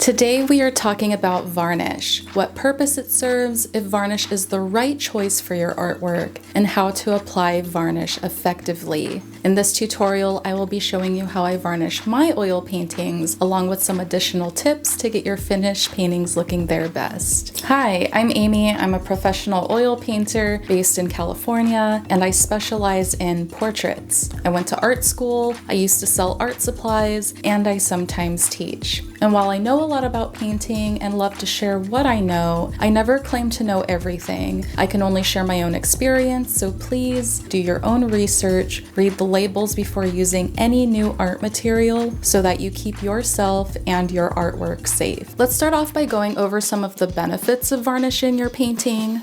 Today we are talking about varnish, what purpose it serves, if varnish is the right choice for your artwork, and how to apply varnish effectively. In this tutorial, I will be showing you how I varnish my oil paintings, along with some additional tips to get your finished paintings looking their best. Hi, I'm Amy. I'm a professional oil painter based in California, and I specialize in portraits. I went to art school, I used to sell art supplies, and I sometimes teach. And while I know a lot about painting and love to share what I know, I never claim to know everything. I can only share my own experience, so please do your own research, read the labels before using any new art material so that you keep yourself and your artwork safe. Let's start off by going over some of the benefits of varnishing your painting.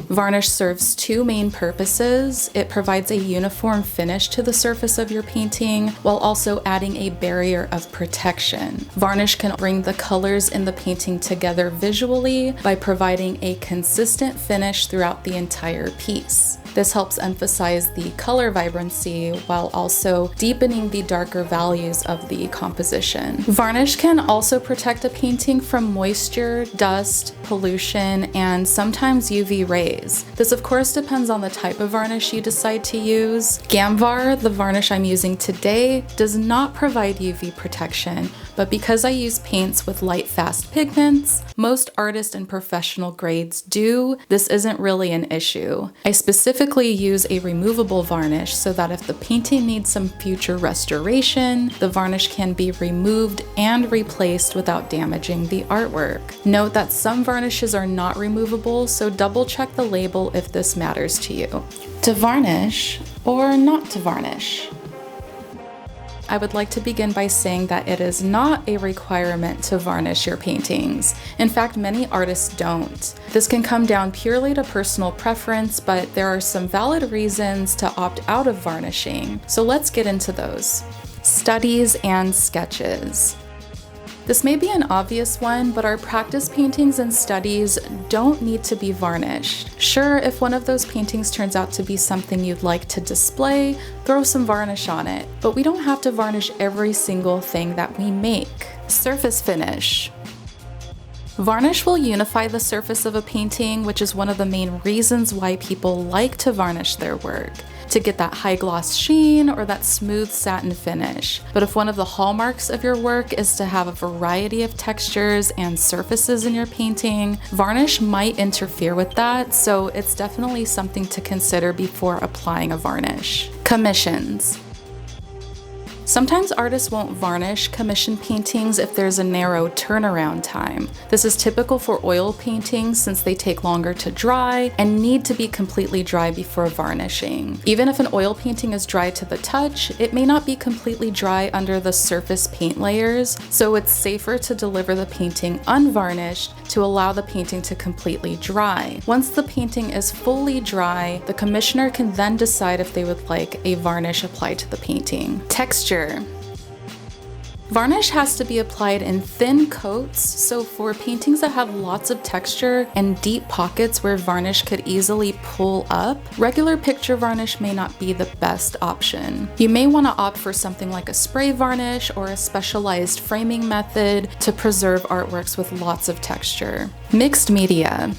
Varnish serves two main purposes. It provides a uniform finish to the surface of your painting while also adding a barrier of protection. Varnish can bring the colors in the painting together visually by providing a consistent finish throughout the entire piece. This helps emphasize the color vibrancy while also deepening the darker values of the composition. Varnish can also protect a painting from moisture, dust, pollution, and sometimes UV rays. This of course depends on the type of varnish you decide to use. Gamvar, the varnish I'm using today, does not provide UV protection, but because I use paints with light fast pigments, most artist and professional grades do, this isn't really an issue. I specifically use a removable varnish so that if the painting needs some future restoration, the varnish can be removed and replaced without damaging the artwork. Note that some varnishes are not removable, so double check the label if this matters to you. To varnish or not to varnish? I would like to begin by saying that it is not a requirement to varnish your paintings. In fact, many artists don't. This can come down purely to personal preference, but there are some valid reasons to opt out of varnishing. So let's get into those. Studies and sketches. This may be an obvious one, but our practice paintings and studies don't need to be varnished. Sure, if one of those paintings turns out to be something you'd like to display, throw some varnish on it. But we don't have to varnish every single thing that we make. Surface finish. Varnish will unify the surface of a painting, which is one of the main reasons why people like to varnish their work, to get that high gloss sheen or that smooth satin finish. But if one of the hallmarks of your work is to have a variety of textures and surfaces in your painting, varnish might interfere with that, so it's definitely something to consider before applying a varnish. Commissions. Sometimes artists won't varnish commission paintings if there's a narrow turnaround time. This is typical for oil paintings since they take longer to dry and need to be completely dry before varnishing. Even if an oil painting is dry to the touch, it may not be completely dry under the surface paint layers, so it's safer to deliver the painting unvarnished to allow the painting to completely dry. Once the painting is fully dry, the commissioner can then decide if they would like a varnish applied to the painting. Texture. Varnish has to be applied in thin coats, so for paintings that have lots of texture and deep pockets where varnish could easily pull up, regular picture varnish may not be the best option. You may want to opt for something like a spray varnish or a specialized framing method to preserve artworks with lots of texture. Mixed media.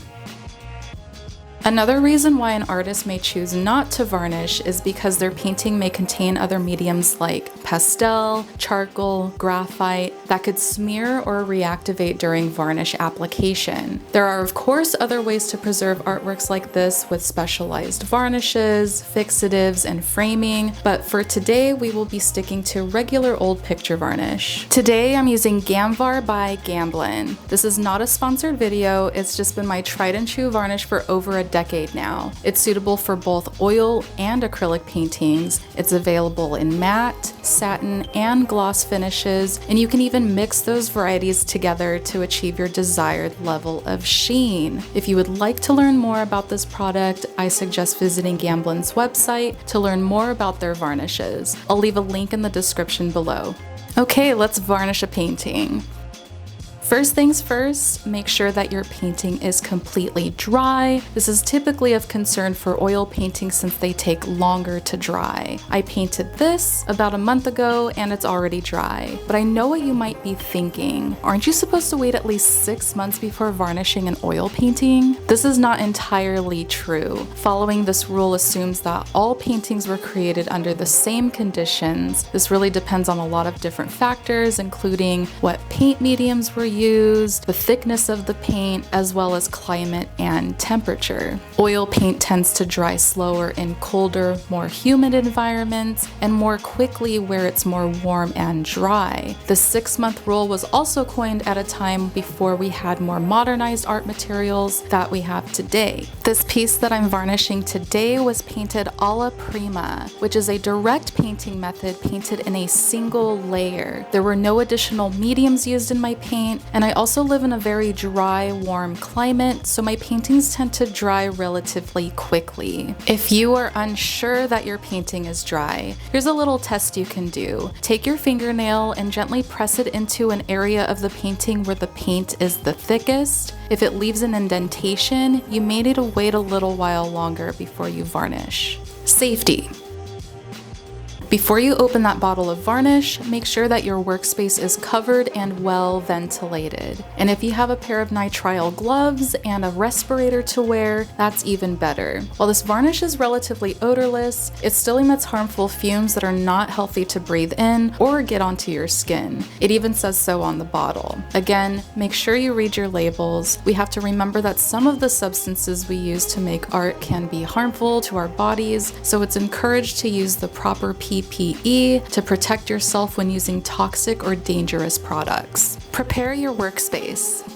Another reason why an artist may choose not to varnish is because their painting may contain other mediums like pastel, charcoal, graphite that could smear or reactivate during varnish application. There are of course other ways to preserve artworks like this with specialized varnishes, fixatives, and framing, but for today we will be sticking to regular old picture varnish. Today I'm using Gamvar by Gamblin. This is not a sponsored video, it's just been my tried and true varnish for over a decade now. It's suitable for both oil and acrylic paintings. It's available in matte, satin, and gloss finishes, and you can even mix those varieties together to achieve your desired level of sheen. If you would like to learn more about this product, I suggest visiting Gamblin's website to learn more about their varnishes. I'll leave a link in the description below. Okay, let's varnish a painting. First things first, make sure that your painting is completely dry. This is typically of concern for oil paintings since they take longer to dry. I painted this about a month ago and it's already dry. But I know what you might be thinking. Aren't you supposed to wait at least 6 months before varnishing an oil painting? This is not entirely true. Following this rule assumes that all paintings were created under the same conditions. This really depends on a lot of different factors, including what paint mediums were used, the thickness of the paint, as well as climate and temperature. Oil paint tends to dry slower in colder, more humid environments, and more quickly where it's more warm and dry. The 6-month rule was also coined at a time before we had more modernized art materials that we have today. This piece that I'm varnishing today was painted alla prima, which is a direct painting method painted in a single layer. There were no additional mediums used in my paint, and I also live in a very dry, warm climate, so my paintings tend to dry relatively quickly. If you are unsure that your painting is dry, here's a little test you can do. Take your fingernail and gently press it into an area of the painting where the paint is the thickest. If it leaves an indentation, you may need to wait a little while longer before you varnish. Safety. Before you open that bottle of varnish, make sure that your workspace is covered and well ventilated. And if you have a pair of nitrile gloves and a respirator to wear, that's even better. While this varnish is relatively odorless, it still emits harmful fumes that are not healthy to breathe in or get onto your skin. It even says so on the bottle. Again, make sure you read your labels. We have to remember that some of the substances we use to make art can be harmful to our bodies, so it's encouraged to use the proper PPE to protect yourself when using toxic or dangerous products. Prepare your workspace.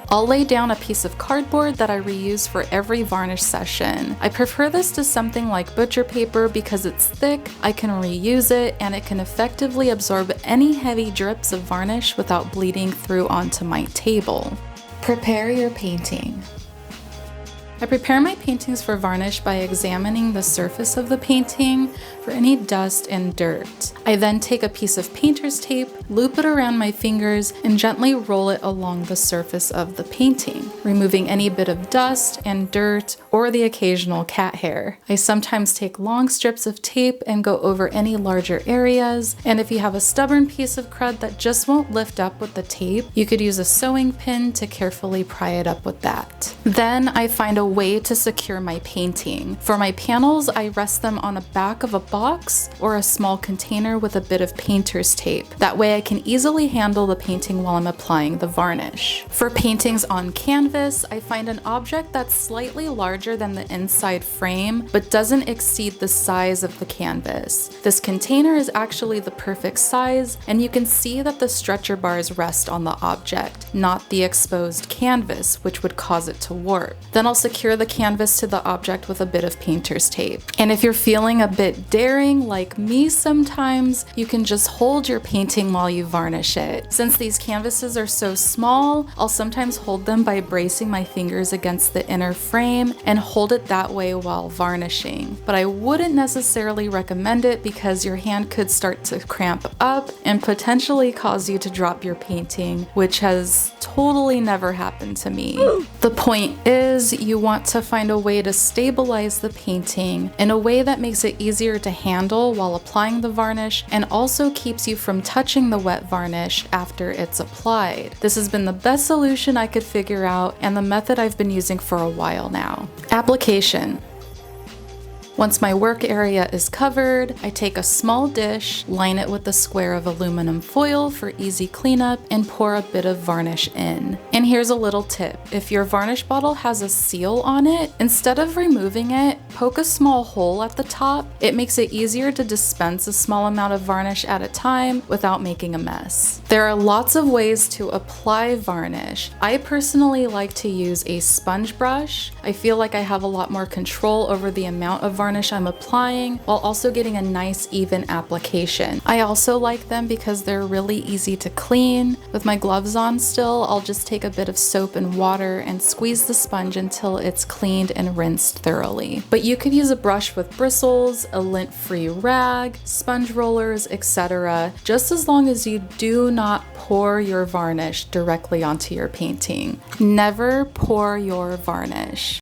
I'll lay down a piece of cardboard that I reuse for every varnish session. I prefer this to something like butcher paper because it's thick, I can reuse it, and it can effectively absorb any heavy drips of varnish without bleeding through onto my table. Prepare your painting. I prepare my paintings for varnish by examining the surface of the painting for any dust and dirt. I then take a piece of painter's tape, loop it around my fingers, and gently roll it along the surface of the painting, removing any bit of dust and dirt or the occasional cat hair. I sometimes take long strips of tape and go over any larger areas, and if you have a stubborn piece of crud that just won't lift up with the tape, you could use a sewing pin to carefully pry it up with that. Then I find a way to secure my painting. For my panels, I rest them on the back of a box or a small container with a bit of painter's tape. That way I can easily handle the painting while I'm applying the varnish. For paintings on canvas, I find an object that's slightly larger than the inside frame, but doesn't exceed the size of the canvas. This container is actually the perfect size, and you can see that the stretcher bars rest on the object, not the exposed canvas, which would cause it to warp. Then I'll secure the canvas to the object with a bit of painter's tape. And if you're feeling a bit daring like me sometimes, you can just hold your painting while you varnish it. Since these canvases are so small, I'll sometimes hold them by bracing my fingers against the inner frame and hold it that way while varnishing. But I wouldn't necessarily recommend it because your hand could start to cramp up and potentially cause you to drop your painting, which has totally never happened to me. The point is, you want to find a way to stabilize the painting in a way that makes it easier to handle while applying the varnish and also keeps you from touching the wet varnish after it's applied. This has been the best solution I could figure out and the method I've been using for a while now. Application. Once my work area is covered, I take a small dish, line it with a square of aluminum foil for easy cleanup, and pour a bit of varnish in. And here's a little tip. If your varnish bottle has a seal on it, instead of removing it, poke a small hole at the top. It makes it easier to dispense a small amount of varnish at a time without making a mess. There are lots of ways to apply varnish. I personally like to use a sponge brush. I feel like I have a lot more control over the amount of varnish I'm applying while also getting a nice even application. I also like them because they're really easy to clean. With my gloves on still, I'll just take a a bit of soap and water and squeeze the sponge until it's cleaned and rinsed thoroughly. But you could use a brush with bristles, a lint-free rag, sponge rollers, etc., just as long as you do not pour your varnish directly onto your painting. Never pour your varnish.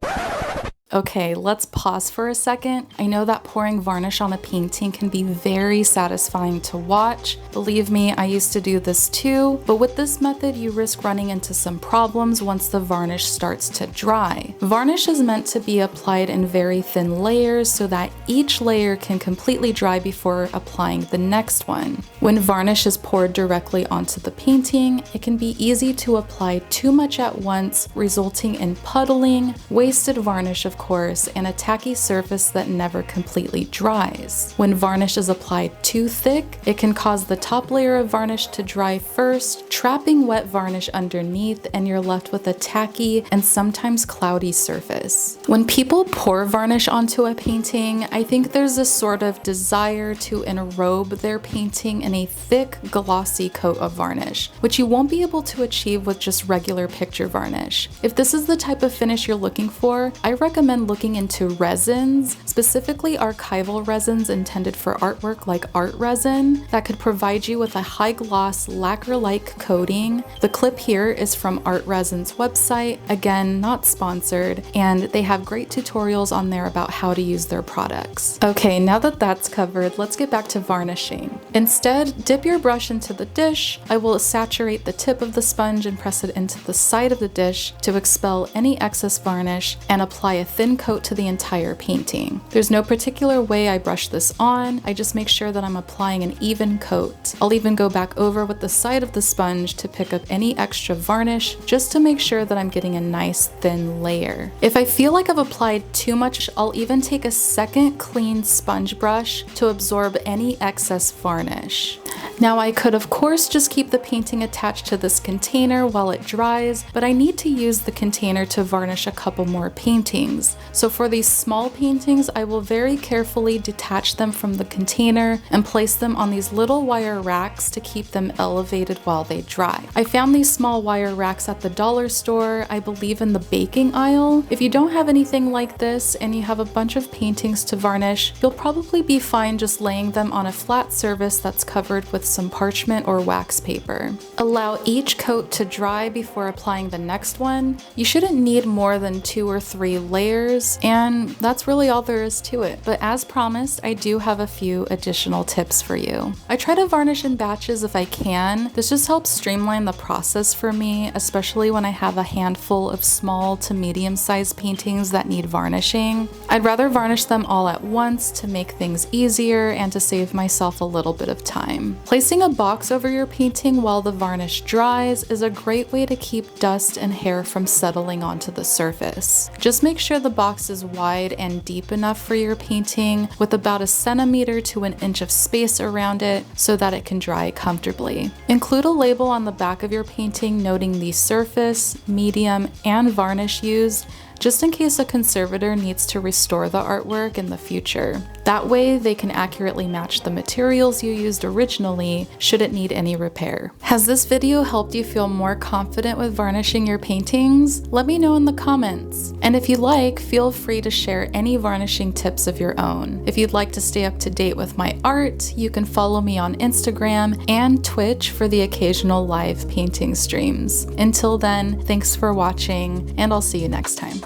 Okay, let's pause for a second. I know that pouring varnish on a painting can be very satisfying to watch. Believe me, I used to do this too, but with this method, you risk running into some problems once the varnish starts to dry. Varnish is meant to be applied in very thin layers so that each layer can completely dry before applying the next one. When varnish is poured directly onto the painting, it can be easy to apply too much at once, resulting in puddling, wasted varnish of course, and a tacky surface that never completely dries. When varnish is applied too thick, it can cause the top layer of varnish to dry first, trapping wet varnish underneath, and you're left with a tacky and sometimes cloudy surface. When people pour varnish onto a painting, I think there's this sort of desire to enrobe their painting in a thick, glossy coat of varnish, which you won't be able to achieve with just regular picture varnish. If this is the type of finish you're looking for, I recommend looking into resins, specifically archival resins intended for artwork like art resin, that could provide you with a high gloss lacquer-like coating. The clip here is from Art Resin's website, again not sponsored, and they have great tutorials on there about how to use their products. Okay, now that that's covered, let's get back to varnishing. Instead, dip your brush into the dish. I will saturate the tip of the sponge and press it into the side of the dish to expel any excess varnish and apply a thin coat to the entire painting. There's no particular way I brush this on, I just make sure that I'm applying an even coat. I'll even go back over with the side of the sponge to pick up any extra varnish just to make sure that I'm getting a nice thin layer. If I feel like I've applied too much, I'll even take a second clean sponge brush to absorb any excess varnish. Now I could of course just keep the painting attached to this container while it dries, but I need to use the container to varnish a couple more paintings. So for these small paintings, I will very carefully detach them from the container and place them on these little wire racks to keep them elevated while they dry. I found these small wire racks at the dollar store, I believe in the baking aisle. If you don't have anything like this and you have a bunch of paintings to varnish, you'll probably be fine just laying them on a flat surface that's covered with some parchment or wax paper. Allow each coat to dry before applying the next one. You shouldn't need more than 2 or 3 layers, and that's really all there is to it. But as promised, I do have a few additional tips for you. I try to varnish in batches if I can. This just helps streamline the process for me, especially when I have a handful of small to medium-sized paintings that need varnishing. I'd rather varnish them all at once to make things easier and to save myself a little bit of time. Placing a box over your painting while the varnish dries is a great way to keep dust and hair from settling onto the surface. Just make sure the box is wide and deep enough for your painting, with about 1 centimeter to 1 inch of space around it so that it can dry comfortably. Include a label on the back of your painting noting the surface, medium, and varnish used, just in case a conservator needs to restore the artwork in the future. That way, they can accurately match the materials you used originally should it need any repair. Has this video helped you feel more confident with varnishing your paintings? Let me know in the comments. And if you like, feel free to share any varnishing tips of your own. If you'd like to stay up to date with my art, you can follow me on Instagram and Twitch for the occasional live painting streams. Until then, thanks for watching, and I'll see you next time.